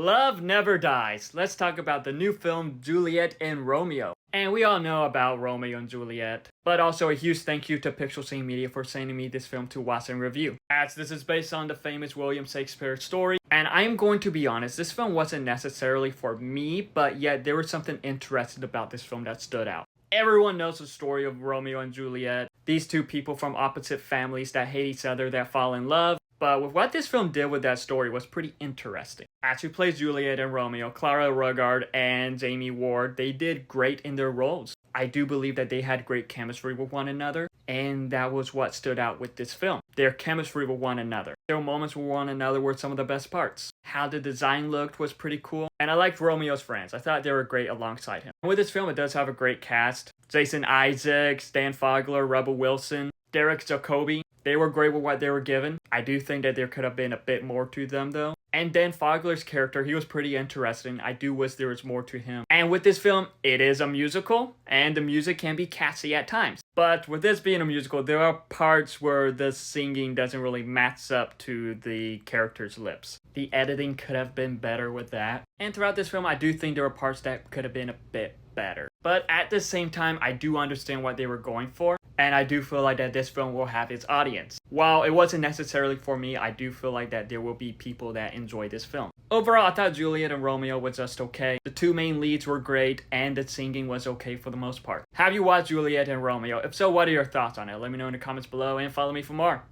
Love never dies. Let's talk about the new film Juliet and Romeo. And we all know about Romeo and Juliet, but also a huge thank you to Pixel Scene Media for sending me this film to watch and review, as this is based on the famous William Shakespeare story. And I am going to be honest, this film wasn't necessarily for me, but yet there was something interesting about this film that stood out. Everyone knows the story of Romeo and Juliet, these two people from opposite families that hate each other that fall in love. But with what this film did with that story was pretty interesting. As who plays Juliet and Romeo, Clara Ruggard and Jamie Ward, they did great in their roles. I do believe that they had great chemistry with one another, and that was what stood out with this film. Their chemistry with one another. Their moments with one another were some of the best parts. How the design looked was pretty cool, and I liked Romeo's friends. I thought they were great alongside him. And with this film, it does have a great cast. Jason Isaacs, Dan Fogler, Rebel Wilson, Derek Jacobi. They were great with what they were given. I do think that there could have been a bit more to them though. And Dan Fogler's character, he was pretty interesting. I do wish there was more to him. And with this film, it is a musical, and the music can be catchy at times. But with this being a musical, there are parts where the singing doesn't really match up to the character's lips. The editing could have been better with that. And throughout this film, I do think there were parts that could have been a bit better. But at the same time, I do understand what they were going for. And I do feel like that this film will have its audience. While it wasn't necessarily for me, I do feel like that there will be people that enjoy this film. Overall, I thought Juliet and Romeo was just okay. The two main leads were great, and the singing was okay for the most part. Have you watched Juliet and Romeo? If so, what are your thoughts on it? Let me know in the comments below, and follow me for more.